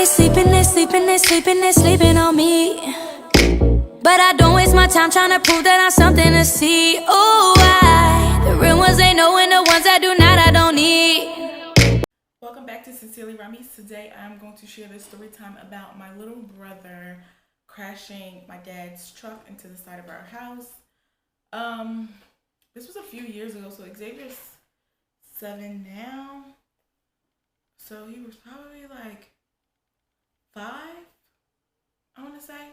sleeping on me. But I don't waste my time trying to prove that I'm something to see. Ooh, the real ones ain't knowing the ones that do not, I don't need. Welcome back to Sincerely Rummies. Today I'm going to share this story time about my little brother crashing my dad's truck into the side of our house. This was a few years ago, so Xavier's 7 now. So he was probably like 5, I want to say.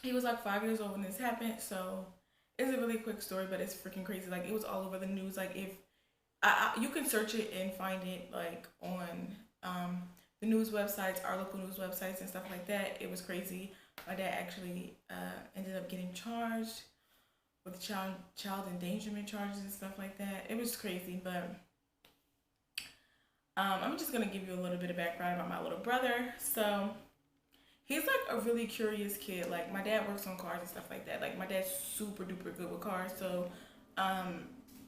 He was like 5 years old when this happened, so it's a really quick story, but it's freaking crazy. Like, it was all over the news. Like, if you can search it and find it like on the news websites, our local news websites and stuff like that. It was crazy. My dad actually ended up getting charged with child endangerment charges and stuff like that. It was crazy, but I'm just gonna give you a little bit of background about my little brother. So he's like a really curious kid. Like, my dad works on cars and stuff like that. Like, my dad's super duper good with cars. So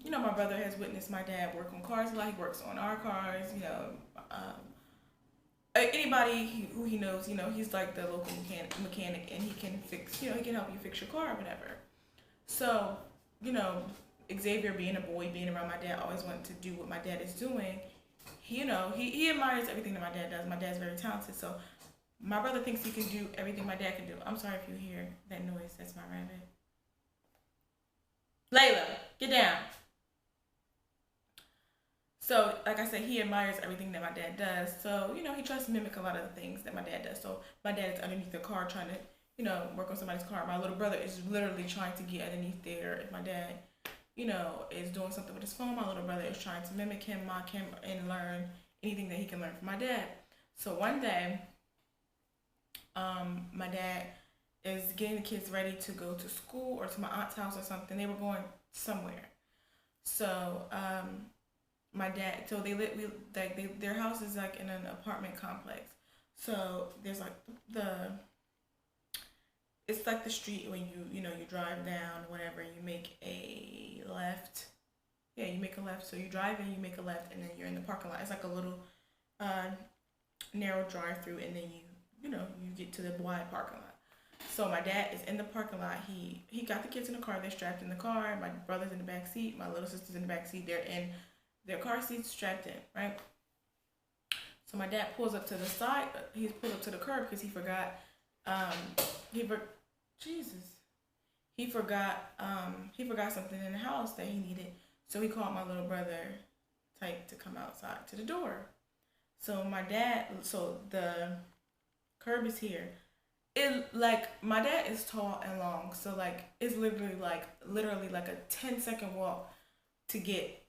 you know, my brother has witnessed my dad work on cars a lot. He works on our cars, you know. Anybody who he knows, you know, he's like the local mechanic, and he can fix, you know, he can help you fix your car or whatever. So, you know, Xavier, being a boy, being around my dad, always wanted to do what my dad is doing. You know, he admires everything that my dad does. My dad's very talented, so my brother thinks he can do everything my dad can do. I'm sorry if you hear that noise. That's my rabbit. Layla, get down. So, like I said, he admires everything that my dad does. So, you know, he tries to mimic a lot of the things that my dad does. So, my dad is underneath the car trying to, you know, work on somebody's car. My little brother is literally trying to get underneath there. If my dad, you know, is doing something with his phone, my little brother is trying to mimic him, mock him, and learn anything that he can learn from my dad. So, one day, my dad is getting the kids ready to go to school or to my aunt's house or something. They were going somewhere. So, my dad, so their house is like in an apartment complex. So there's like it's like the street when you drive down, whatever, you make a left. Yeah, you make a left. So you drive in, you make a left, and then you're in the parking lot. It's like a little narrow drive through, and then you get to the wide parking lot. So my dad is in the parking lot. He got the kids in the car. They're strapped in the car. My brother's in the back seat. My little sister's in the back seat. They're in their car seats, strapped in, right? So my dad pulls up to the side. He's pulled up to the curb because he forgot. He forgot something in the house that he needed. So he called my little brother, to come outside to the door. So the curb is here. My dad is tall and long, so like it's literally like a 10-second walk to get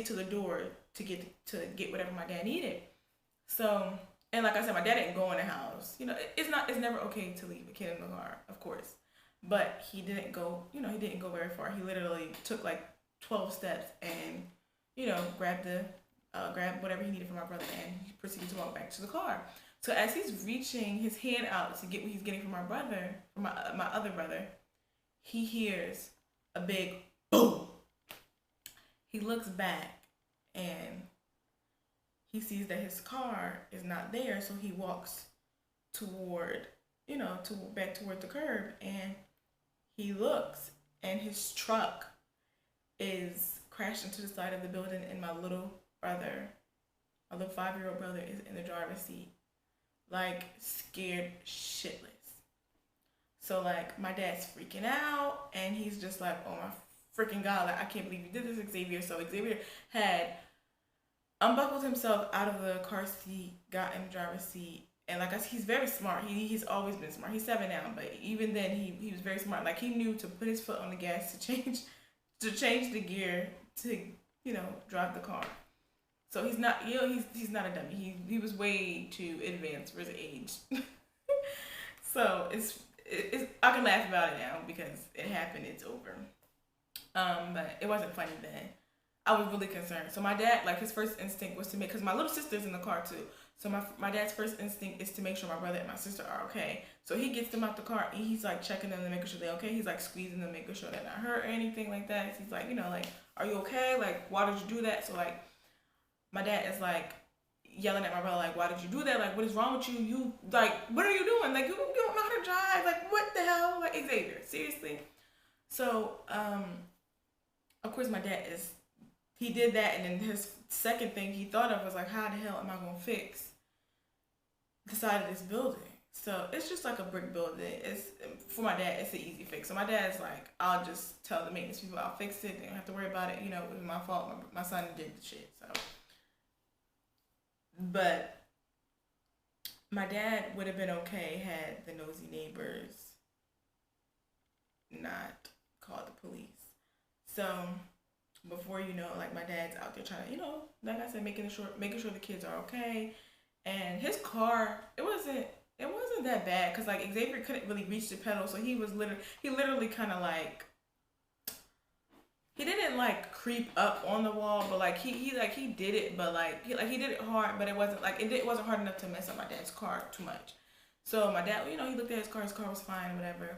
to the door to get whatever my dad needed. So, and like I said, my dad didn't go in the house. You know, it's never okay to leave a kid in the car, of course. But he didn't go very far. He literally took like 12 steps and, grabbed whatever he needed from my brother, and he proceeded to walk back to the car. So as he's reaching his hand out to get what he's getting from my other brother, he hears a big boom. He looks back and he sees that his car is not there, so he walks back toward the curb, and he looks, and his truck is crashed into the side of the building, and my little 5-year-old brother, is in the driver's seat, like scared shitless. So like my dad's freaking out, and he's just like, oh my freaking God, like, I can't believe you did this, Xavier. So Xavier had unbuckled himself out of the car seat, got in the driver's seat, and like I said, he's very smart. He's always been smart. He's 7 now, but even then he was very smart. Like, he knew to put his foot on the gas to change the gear to drive the car. So he's not he's not a dummy. He was way too advanced for his age. So it's I can laugh about it now because it happened. It's over. But it wasn't funny then. I was really concerned. So my dad, like, his first instinct was to because my little sister's in the car too. So my dad's first instinct is to make sure my brother and my sister are okay. So he gets them out the car, and he's like checking them and making sure they're okay. He's like squeezing them, making sure they're not hurt or anything like that. He's like, like, are you okay? Like, why did you do that? So like, my dad is like, yelling at my brother, like, why did you do that? Like, what is wrong with you? You, like, what are you doing? Like, you don't know how to drive. Like, what the hell? Like, Xavier, seriously. So, of course, my dad he did that, and then his second thing he thought of was like, how the hell am I going to fix the side of this building? So it's just like a brick building. It's, for my dad, it's an easy fix. So my dad's like, I'll just tell the maintenance people I'll fix it. They don't have to worry about it. You know, it was my fault. My son did the shit. So, but my dad would have been okay had the nosy neighbors not called the police. So before you know, like, my dad's out there trying to, like I said, making sure the kids are okay. And his car, it wasn't that bad, because like Xavier couldn't really reach the pedal, so he literally kind of like, he didn't like creep up on the wall, but like he did it, but like he did it hard, but it wasn't hard enough to mess up my dad's car too much. So my dad, he looked at his car was fine or whatever.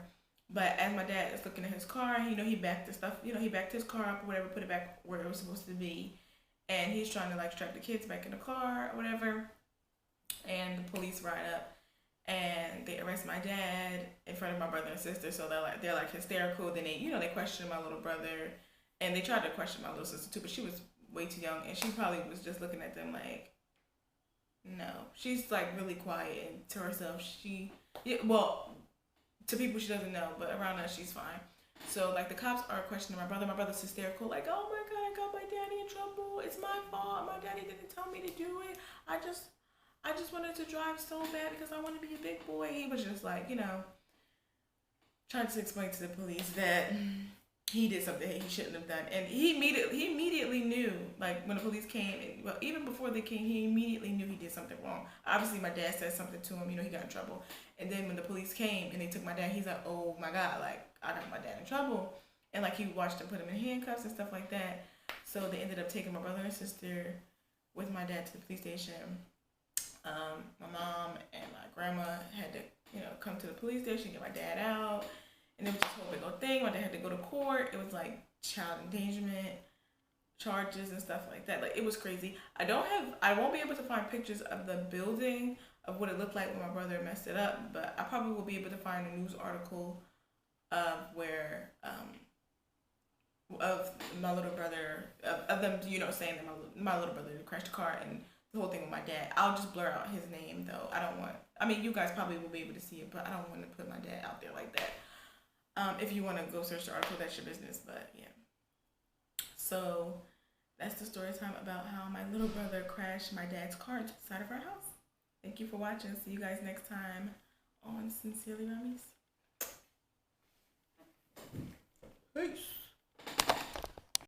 But as my dad is looking at his car, he backed the stuff, he backed his car up or whatever, put it back where it was supposed to be, and he's trying to like strap the kids back in the car or whatever. And the police ride up and they arrest my dad in front of my brother and sister. So they're like hysterical. Then they question my little brother, and they tried to question my little sister too, but she was way too young, and she probably was just looking at them like, no. She's like really quiet, and to herself to people she doesn't know, but around us she's fine. So like the cops are questioning my brother. My brother's hysterical, like, oh my god, I got my daddy in trouble. It's my fault. My daddy didn't tell me to do it. I just wanted to drive so bad because I want to be a big boy. He was just like, trying to explain to the police that he did something he shouldn't have done. And he immediately knew, like, when the police came, even before they came, he immediately knew he did something wrong. Obviously, my dad said something to him, he got in trouble. And then when the police came and they took my dad, he's like, oh my god, like, I got my dad in trouble. And like, he watched them put him in handcuffs and stuff like that. So they ended up taking my brother and sister with my dad to the police station. My mom and my grandma had to, come to the police station, get my dad out. And it was this whole big old thing. My dad had to go to court. It was like child endangerment charges and stuff like that. Like, it was crazy. I won't be able to find pictures of the building, of what it looked like when my brother messed it up, but I probably will be able to find a news article of where, of my little brother, of them, saying that my little brother crashed the car, and the whole thing with my dad. I'll just blur out his name though. You guys probably will be able to see it, but I don't want to put my dad out there like that. If you want to go search the article, that's your business, but yeah. So that's the story time about how my little brother crashed my dad's car into the side of our house. Thank you for watching. See you guys next time on Sincerely Ramis.